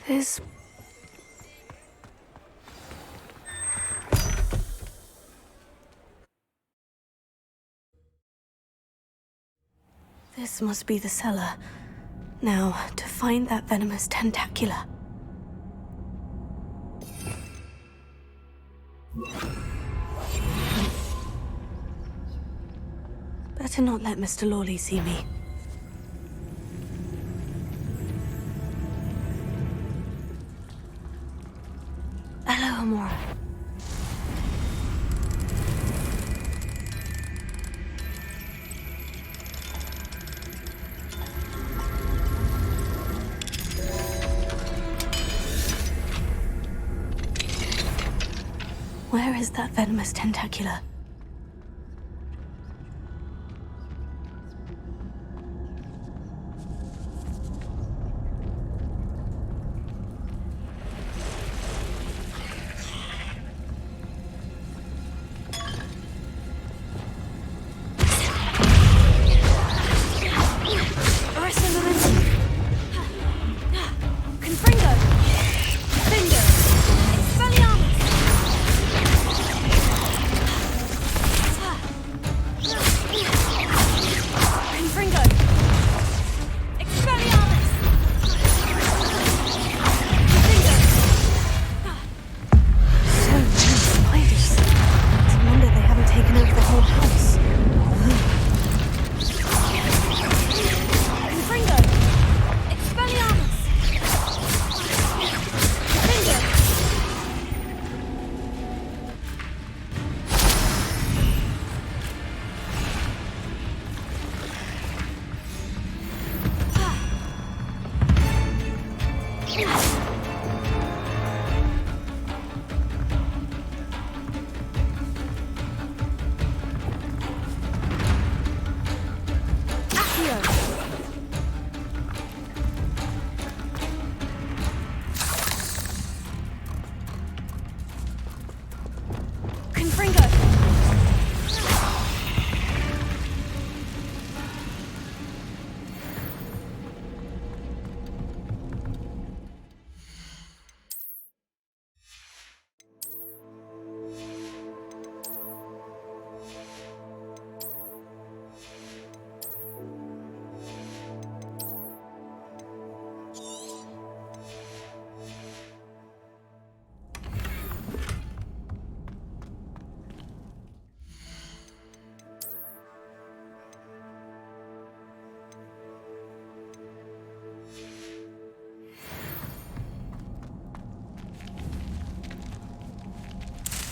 This... This must be the cellar. Now, to find that venomous tentacula. Better not let Mr. Lawley see me. Hello, Amora. Where is that venomous tentacula?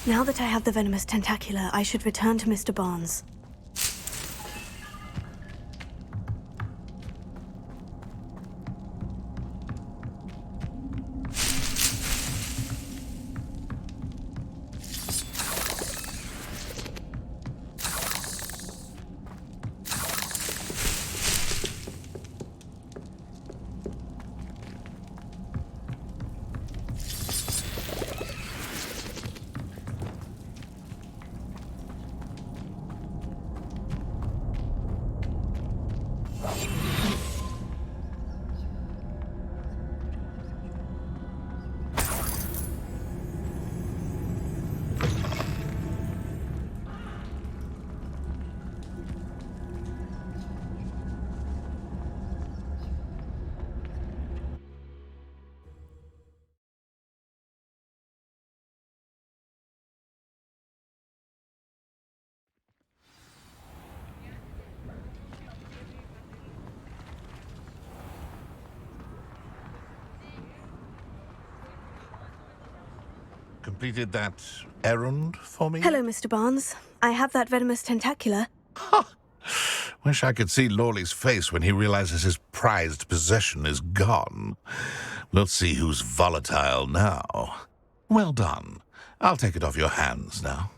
Now that I have the venomous tentacula, I should return to Mr. Barnes. Completed that errand for me? Hello, Mr. Barnes. I have that venomous tentacula. Wish I could see Lawley's face when he realizes his prized possession is gone. We'll see who's volatile now. Well done. I'll take it off your hands now.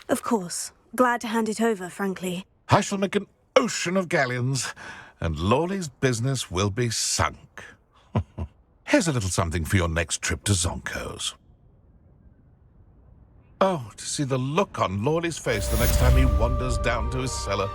Of course. Glad to hand it over, frankly. I shall make an ocean of galleons, and Lawley's business will be sunk. Here's a little something for your next trip to Zonko's. Oh, to see the look on Lawley's face the next time he wanders down to his cellar.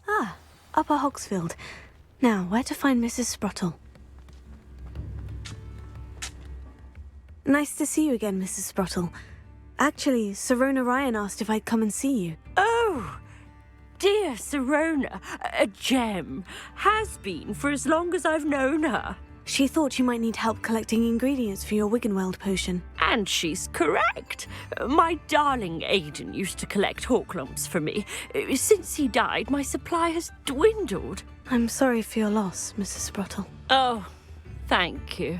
Ah, Upper Hogsfield. Now, where to find Mrs. Sprottle? Nice to see you again, Mrs. Sprottle. Actually, Sirona Ryan asked if I'd come and see you. Oh, dear Sirona, a gem. Has been for as long as I've known her. She thought you might need help collecting ingredients for your Wiggenweld potion. And she's correct. My darling Aidan used to collect Horklumps for me. Since he died, my supply has dwindled. I'm sorry for your loss, Mrs. Sprottle. Oh, thank you.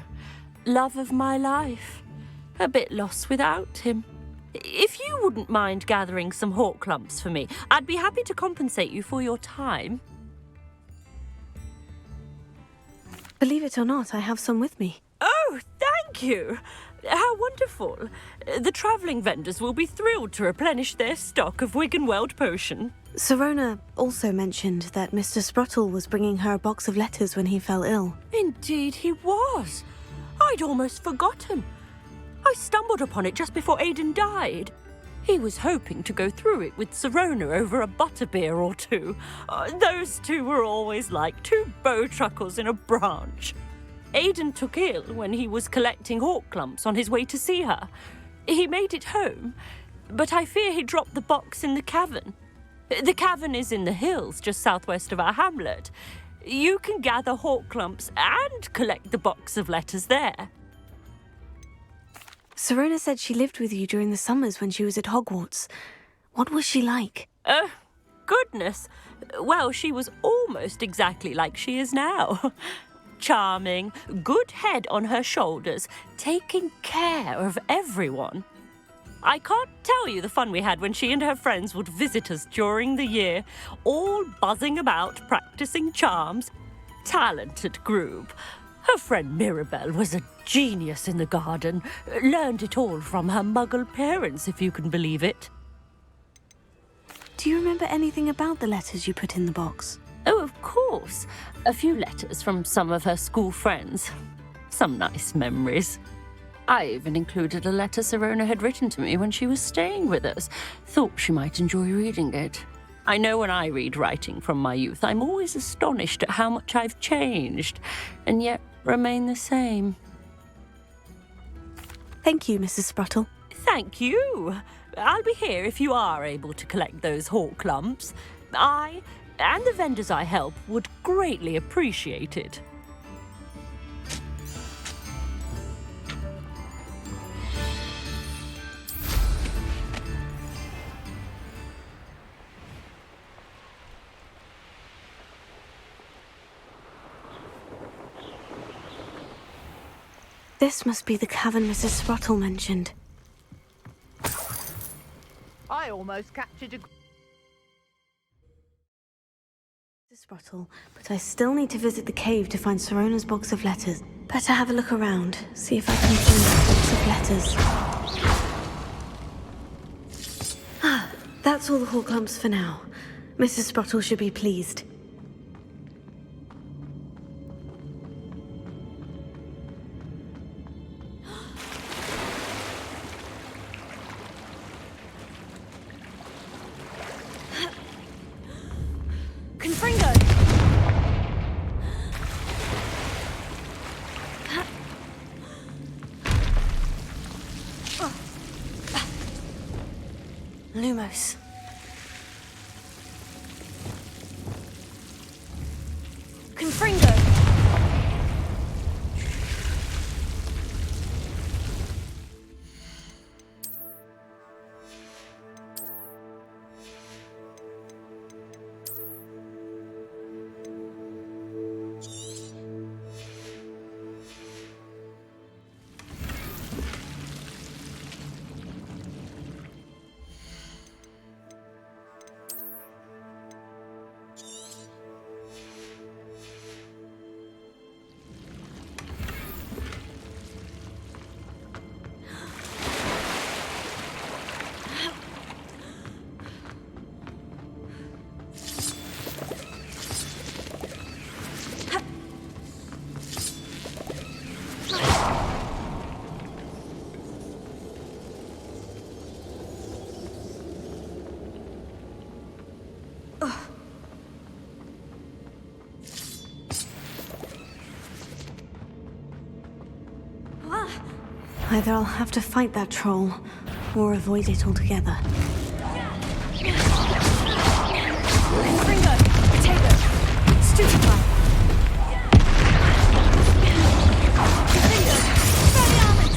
Love of my life. A bit lost without him. If you wouldn't mind gathering some Horklumps for me, I'd be happy to compensate you for your time. Believe it or not, I have some with me. Oh, thank you. How wonderful. The travelling vendors will be thrilled to replenish their stock of Wiggenweld potion. Sirona also mentioned that Mr. Sprottle was bringing her a box of letters when he fell ill. Indeed he was. I'd almost forgotten. I stumbled upon it just before Aidan died. He was hoping to go through it with Sirona over a butterbeer or two. Those two were always like two bowtruckles in a branch. Aidan took ill when he was collecting Horklumps on his way to see her. He made it home, but I fear he dropped the box in the cavern. The cavern is in the hills just southwest of our hamlet. You can gather Horklumps and collect the box of letters there. Sirona said she lived with you during the summers when she was at Hogwarts. What was she like? Goodness. Well, she was almost exactly like she is now. Charming, good head on her shoulders, taking care of everyone. I can't tell you the fun we had when she and her friends would visit us during the year, all buzzing about, practicing charms. Talented group. Her friend Mirabelle was a genius in the garden. Learned it all from her muggle parents, if you can believe it. Do you remember anything about the letters you put in the box? Oh, of course. A few letters from some of her school friends. Some nice memories. I even included a letter Sirona had written to me when she was staying with us. Thought she might enjoy reading it. I know when I read writing from my youth, I'm always astonished at how much I've changed, and yet remain the same. Thank you, Mrs. Sprottle. Thank you. I'll be here if you are able to collect those Horklumps. I, and the vendors I help, would greatly appreciate it. This must be the cavern Mrs. Sprottle mentioned. I almost captured a... Mrs. Sprottle, but I still need to visit the cave to find Sirona's box of letters. Better have a look around, see if I can find that box of letters. Ah, that's all the Horklumps for now. Mrs. Sprottle should be pleased. Lumos. Confringo. Either I'll have to fight that troll, or avoid it altogether. Confringo! Potato! Stupefy! Confringo! Expelliarmus!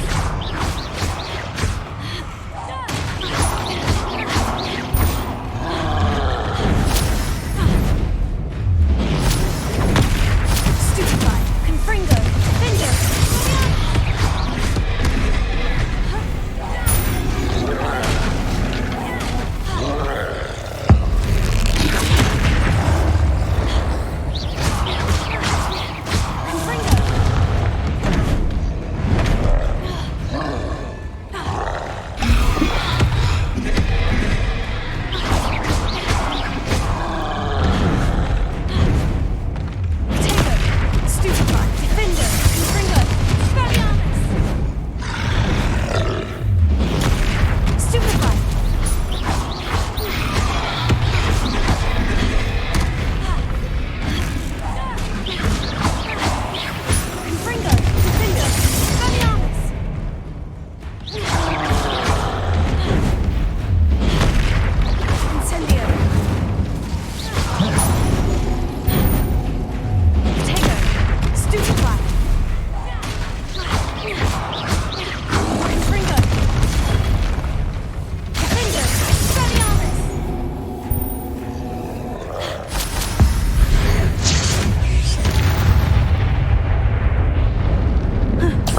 Stupefy! Confringo! Confringo!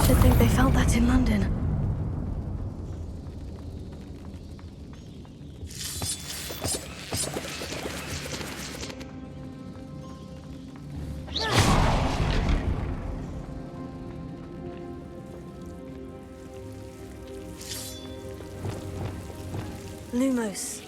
Should think they felt that in London. Lumos.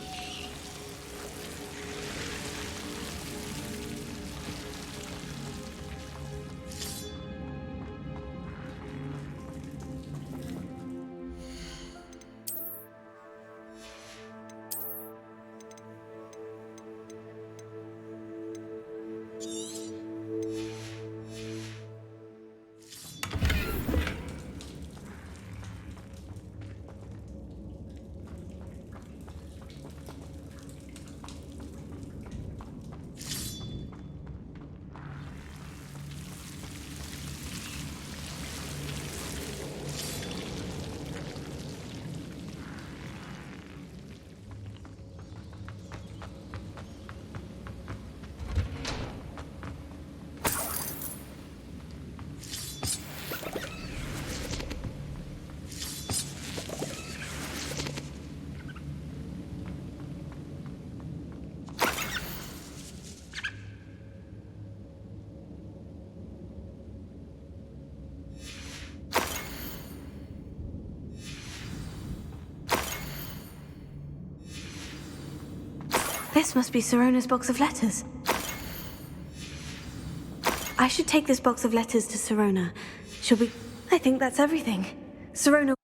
This must be Sirona's box of letters. I should take this box of letters to Sirona. She'll be... I think that's everything. Sirona...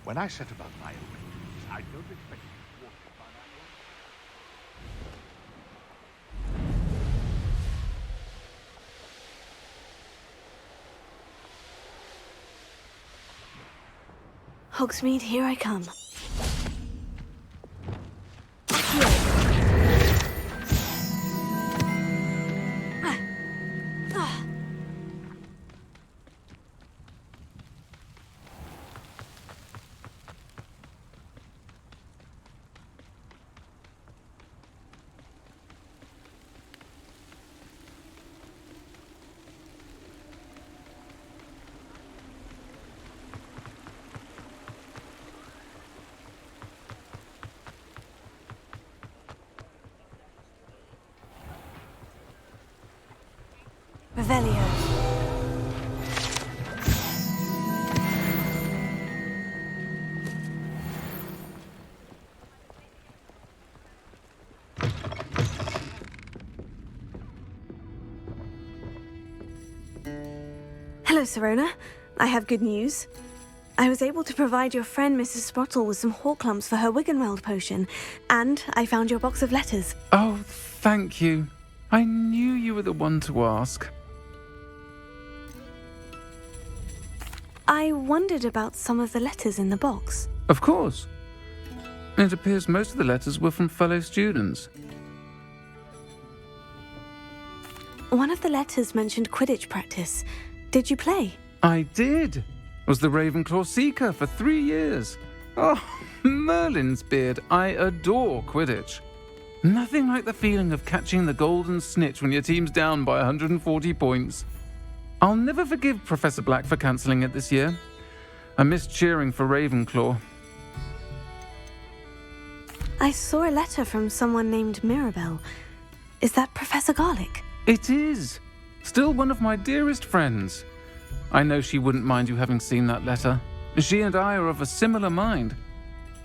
When I set about my awakenings, I don't expect to be thwarted by my Hogsmeade, here I come. Revelio. Hello, Serona. I have good news. I was able to provide your friend Mrs. Sprottle with some Horklumps for her Wiggenweld potion, and I found your box of letters. Oh, thank you. I knew you were the one to ask. I wondered about some of the letters in the box. Of course. It appears most of the letters were from fellow students. One of the letters mentioned Quidditch practice. Did you play? I did. Was the Ravenclaw Seeker for 3 years. Oh, Merlin's beard. I adore Quidditch. Nothing like the feeling of catching the golden snitch when your team's down by 140 points. I'll never forgive Professor Black for cancelling it this year. I missed cheering for Ravenclaw. I saw a letter from someone named Mirabelle. Is that Professor Garlick? It is. Still one of my dearest friends. I know she wouldn't mind you having seen that letter. She and I are of a similar mind,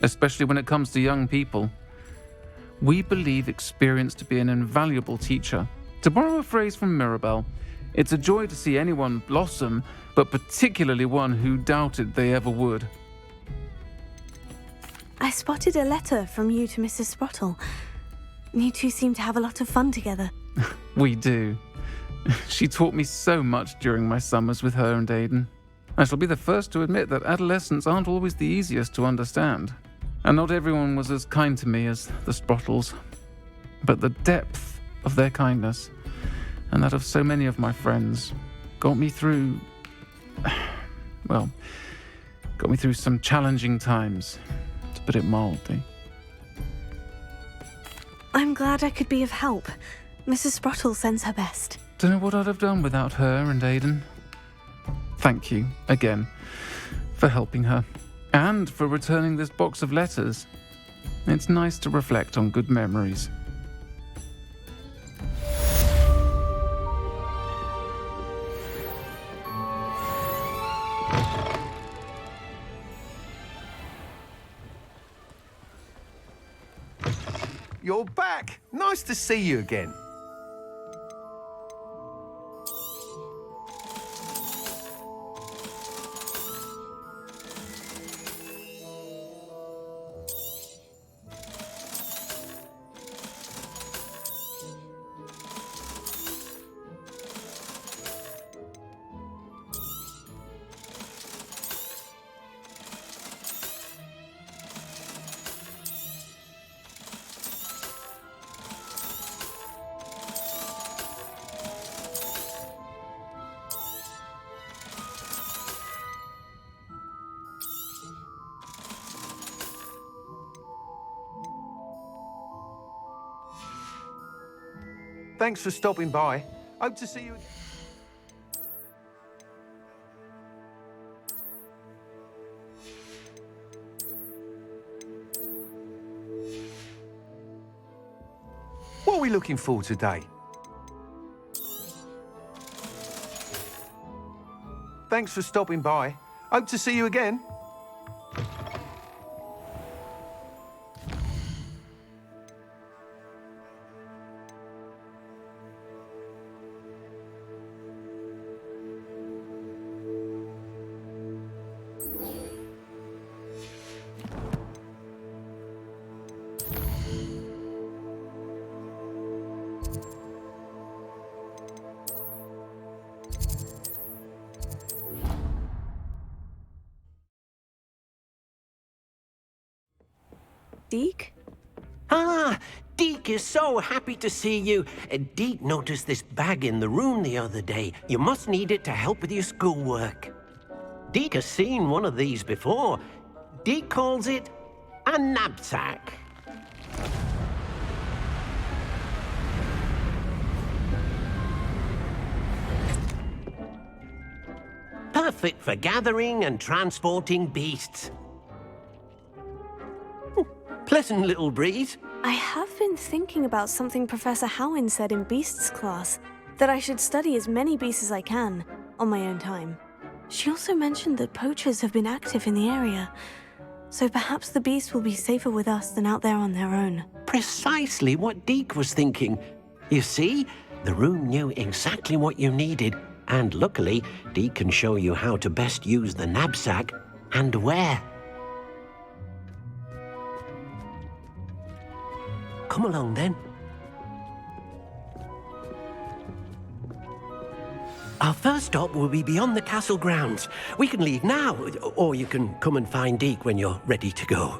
especially when it comes to young people. We believe experience to be an invaluable teacher. To borrow a phrase from Mirabelle, it's a joy to see anyone blossom, but particularly one who doubted they ever would. I spotted a letter from you to Mrs. Sprottle. You two seem to have a lot of fun together. We do. She taught me so much during my summers with her and Aidan. I shall be the first to admit that adolescents aren't always the easiest to understand. And not everyone was as kind to me as the Sprottles. But the depth of their kindness, and that of so many of my friends, got me through... well, got me through some challenging times, to put it mildly. I'm glad I could be of help. Mrs. Sprottle sends her best. Don't know what I'd have done without her and Aidan. Thank you, again, for helping her, and for returning this box of letters. It's nice to reflect on good memories. You're back. Nice to see you again. Thanks for stopping by. Hope to see you again. What are we looking for today? Thanks for stopping by. Hope to see you again. Deke? Ah, Deke is so happy to see you. Deke noticed this bag in the room the other day. You must need it to help with your schoolwork. Deke has seen one of these before. Deke calls it a knapsack. Perfect for gathering and transporting beasts. Pleasant little breeze. I have been thinking about something Professor Howin said in Beasts class, that I should study as many beasts as I can, on my own time. She also mentioned that poachers have been active in the area, so perhaps the beasts will be safer with us than out there on their own. Precisely what Deke was thinking. You see, the room knew exactly what you needed. And luckily, Deke can show you how to best use the knapsack and where. Come along then. Our first stop will be beyond the castle grounds. We can leave now, or you can come and find Deke when you're ready to go.